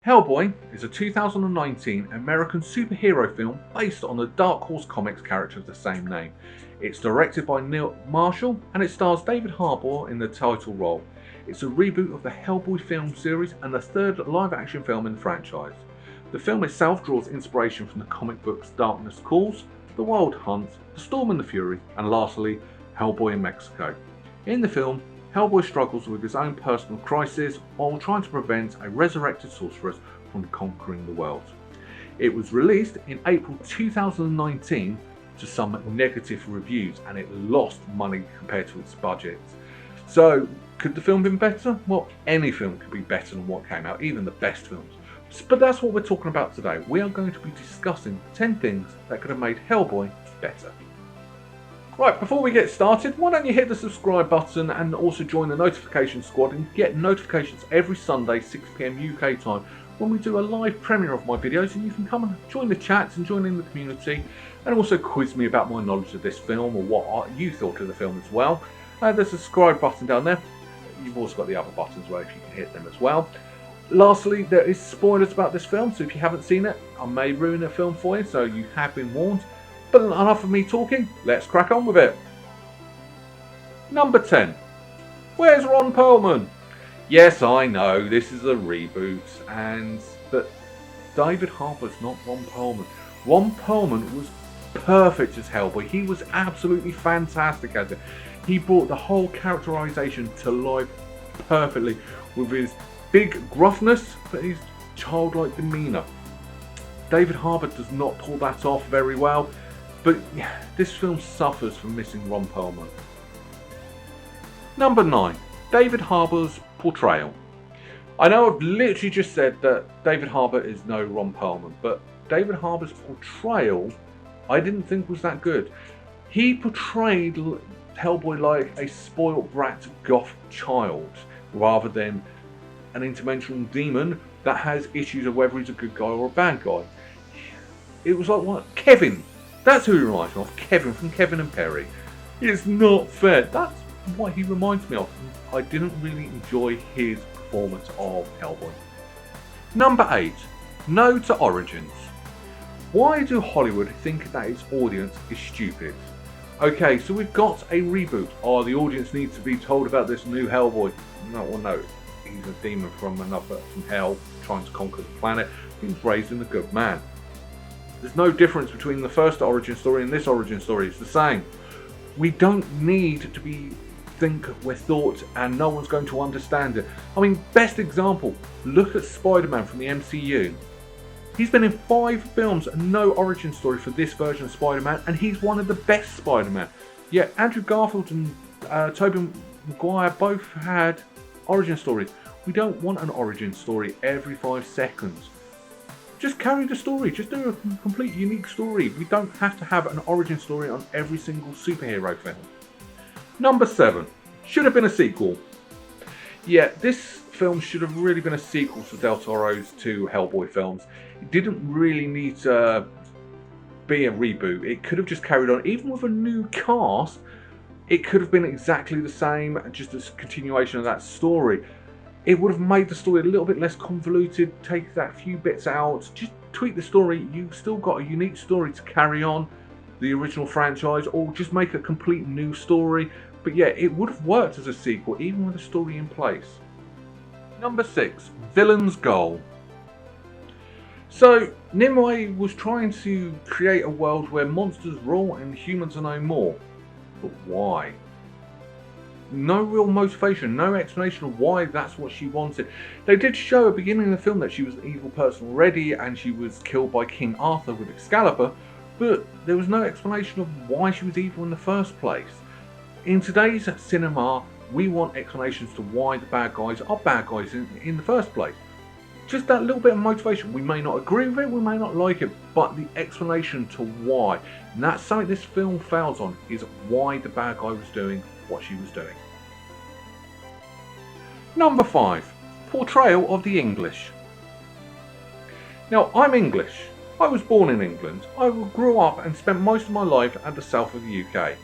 Hellboy is a 2019 American superhero film based on the Dark Horse Comics character of the same name. It's directed by Neil Marshall and it stars David Harbour in the title role. It's a reboot of the Hellboy film series and the third live-action film in the franchise. The film itself draws inspiration from the comic books Darkness Calls, The Wild Hunt, The Storm and the Fury, and lastly, Hellboy in Mexico. In the film, Hellboy struggles with his own personal crisis while trying to prevent a resurrected sorceress from conquering the world. It was released in April 2019 to some negative reviews and it lost money compared to its budget. So, could the film been better? Well, any film could be better than what came out, even the best films. But that's what we're talking about today. We are going to be discussing 10 things that could have made Hellboy better. Right, before we get started, why don't you hit the subscribe button and also join the notification squad and get notifications every Sunday 6 PM UK time when we do a live premiere of my videos, and you can come and join the chats and join in the community and also quiz me about my knowledge of this film or what you thought of the film as well. There's a subscribe button down there. You've also got the other buttons where if you can hit them as well. Lastly, there is spoilers about this film, so if you haven't seen it, I may ruin the film for you, so you have been warned. But enough of me talking, let's crack on with it. Number 10. Where's Ron Perlman? Yes, I know, this is a reboot, but David Harbour's not Ron Perlman. Ron Perlman was perfect as Hellboy. He was absolutely fantastic as it. He brought the whole characterization to life perfectly with his big gruffness, but his childlike demeanour. David Harbour does not pull that off very well. But this film suffers from missing Ron Perlman. Number 9. David Harbour's portrayal. I know I've literally just said that David Harbour is no Ron Perlman, but David Harbour's portrayal I didn't think was that good. He portrayed Hellboy like a spoiled brat goth child rather than an interdimensional demon that has issues of whether he's a good guy or a bad guy. It was like what? Kevin. That's who he reminds me of, Kevin from Kevin and Perry. It's not fair. That's what he reminds me of. I didn't really enjoy his performance of Hellboy. Number 8. No to origins. Why do Hollywood think that its audience is stupid? Okay, so we've got a reboot. Oh, the audience needs to be told about this new Hellboy. No, he's a demon from hell trying to conquer the planet. He's raised in a good man. There's no difference between the first origin story and this origin story. It's the same. We don't need to think we're thought and no one's going to understand it. I mean, best example, look at Spider-Man from the MCU. He's been in 5 films and no origin story for this version of Spider-Man, and he's one of the best Spider-Man. Yet Andrew Garfield and Tobey Maguire both had origin stories. We don't want an origin story every 5 seconds. Just carry the story, just do a complete unique story. We don't have to have an origin story on every single superhero film. Number 7. Should have been a sequel. Yeah, this film should have really been a sequel to Del Toro's 2 Hellboy films. It didn't really need to be a reboot. It could have just carried on. Even with a new cast, it could have been exactly the same, just a continuation of that story. It would have made the story a little bit less convoluted, take that few bits out, just tweak the story. You've still got a unique story to carry on the original franchise, or just make a complete new story. But yeah, it would have worked as a sequel, even with a story in place. Number 6. Villians Goal. So, Nimue was trying to create a world where monsters rule and humans are no more. But why? No real motivation, no explanation of why that's what she wanted. They did show at the beginning of the film that she was an evil person already and she was killed by King Arthur with Excalibur, but there was no explanation of why she was evil in the first place. In today's cinema, we want explanations to why the bad guys are bad guys in the first place. Just that little bit of motivation. We may not agree with it, we may not like it, but the explanation to why. And that's something this film fails on, is why the bad guy was doing what she was doing. Number 5. Portrayal of the English. Now, I'm English. I was born in England. I grew up and spent most of my life at the south of the UK.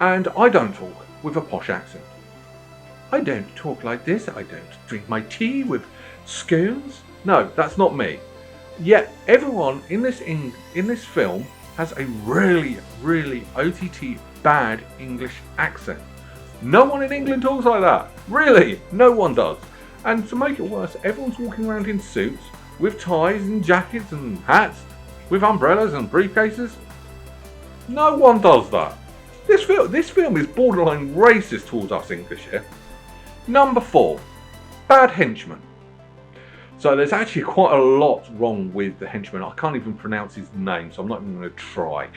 And I don't talk with a posh accent. I don't talk like this. I don't drink my tea with scones. No, that's not me. Yet everyone in this film has a really, really OTT bad English accent. No one in England talks like that. Really, no one does. And to make it worse, everyone's walking around in suits, with ties and jackets and hats, with umbrellas and briefcases. No one does that. This film is borderline racist towards us English here. Number 4, bad henchman. So there's actually quite a lot wrong with the henchman. I can't even pronounce his name, so I'm not even going to try.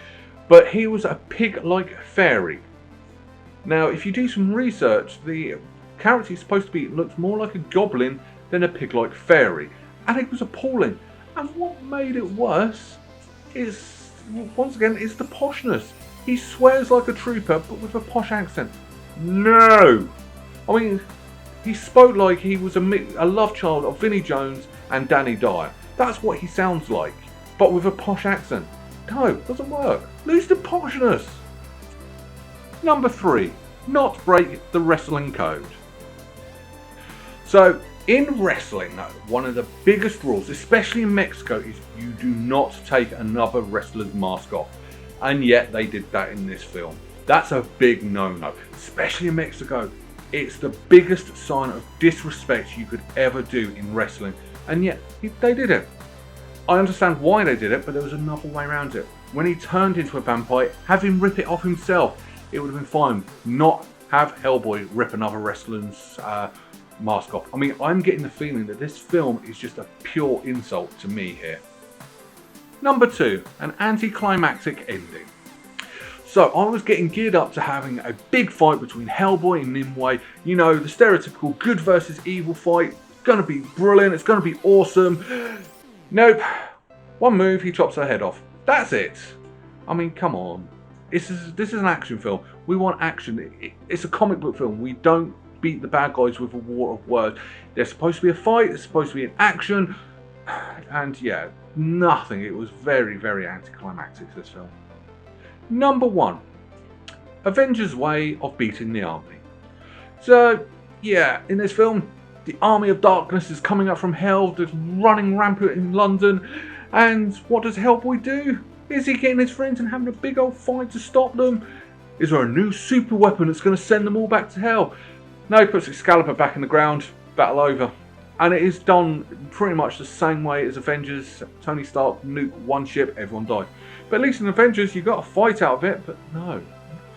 But he was a pig-like fairy. Now, if you do some research, the character he's supposed to be looks more like a goblin than a pig-like fairy. And it was appalling. And what made it worse is, once again, is the poshness. He swears like a trooper, but with a posh accent. No! I mean, he spoke like he was a love child of Vinnie Jones and Danny Dyer. That's what he sounds like, but with a posh accent. No, it doesn't work. Lose the poshness. Number 3, not break the wrestling code. So, in wrestling, one of the biggest rules, especially in Mexico, is you do not take another wrestler's mask off. And yet they did that in this film. That's a big no-no, especially in Mexico. It's the biggest sign of disrespect you could ever do in wrestling, and yet they did it. I understand why they did it, but there was another way around it. When he turned into a vampire, have him rip it off himself. It would have been fine. Not have Hellboy rip another wrestler's mask off. I mean, I'm getting the feeling that this film is just a pure insult to me here. Number 2, an anticlimactic ending. So I was getting geared up to having a big fight between Hellboy and Nimue. You know, the stereotypical good versus evil fight. It's going to be brilliant. It's going to be awesome. Nope. One move, he chops her head off. That's it. I mean, come on. This is an action film. We want action. It's a comic book film. We don't beat the bad guys with a war of words. There's supposed to be a fight. There's supposed to be an action. And yeah, nothing. It was very, very anticlimactic, this film. Number 1, Avengers' way of beating the army. So, yeah, in this film, the army of darkness is coming up from hell, just running rampant in London. And what does Hellboy do? Is he getting his friends and having a big old fight to stop them? Is there a new super weapon that's going to send them all back to hell? No, he puts Excalibur back in the ground, battle over. And it is done pretty much the same way as Avengers. Tony Stark nuked one ship, everyone died. But at least in Avengers, you got a fight out of it. But no,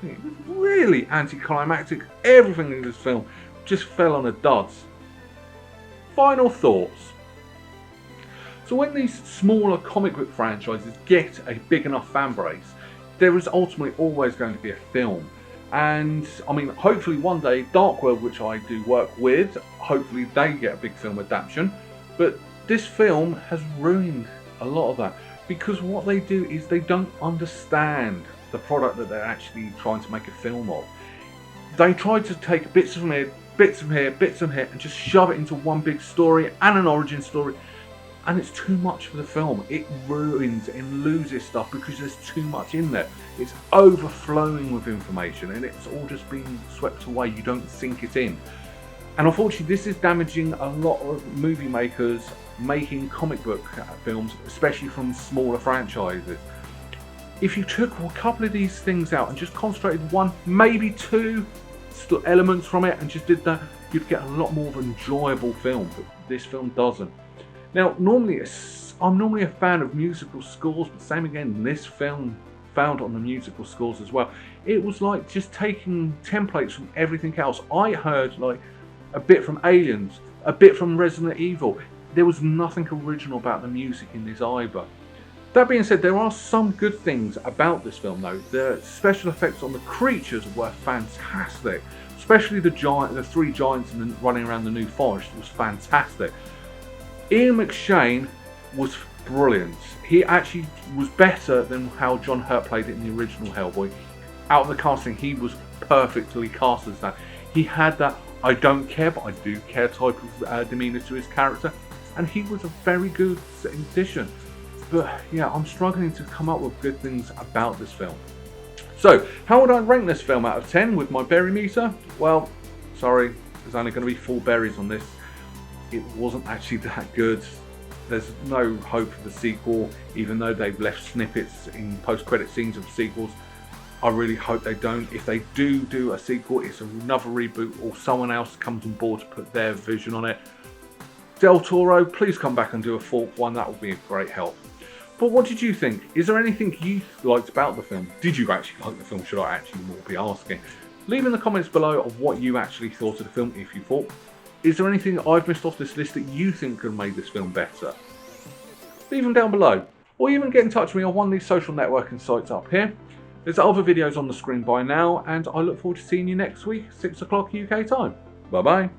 it was really anticlimactic. Everything in this film just fell on the duds. Final thoughts. So when these smaller comic book franchises get a big enough fan base, there is ultimately always going to be a film. And I mean, hopefully one day Dark World, which I do work with, hopefully they get a big film adaptation. But this film has ruined a lot of that, because what they do is they don't understand the product that they're actually trying to make a film of. They try to take bits from here, bits from here, bits from here, and just shove it into one big story and an origin story. And it's too much for the film. It ruins and loses stuff because there's too much in there. It's overflowing with information and it's all just being swept away. You don't sink it in. And unfortunately, this is damaging a lot of movie makers making comic book films, especially from smaller franchises. If you took a couple of these things out and just concentrated one, maybe two elements from it and just did that, you'd get a lot more of an enjoyable film. But this film doesn't. Now, I'm normally a fan of musical scores, but same again, this film found on the musical scores as well. It was like just taking templates from everything else. I heard like a bit from Aliens, a bit from Resident Evil. There was nothing original about the music in this either. That being said, there are some good things about this film though. The special effects on the creatures were fantastic. Especially the three giants running around the New Forest was fantastic. Ian McShane was brilliant. He actually was better than how John Hurt played it in the original Hellboy. Out of the casting, he was perfectly cast as that. He had that I don't care, but I do care type of demeanour to his character. And he was a very good addition. But yeah, I'm struggling to come up with good things about this film. So, how would I rank this film out of 10 with my berry meter? Well, sorry, there's only going to be 4 berries on this. It wasn't actually that good. there's no hope for the sequel, even though they've left snippets in post-credit scenes of sequels. I really hope they don't. If they do a sequel, it's another reboot or someone else comes on board to put their vision on it. Del Toro, please come back and do a fourth one. That would be a great help. But what did you think? Is there anything you liked about the film? Did you actually like the film? Should I actually more be asking? Leave in the comments below of what you actually thought of the film, if you thought. Is there anything I've missed off this list that you think could have made this film better? Leave them down below. Or even get in touch with me on one of these social networking sites up here. There's other videos on the screen by now, and I look forward to seeing you next week, 6 o'clock UK time. Bye bye.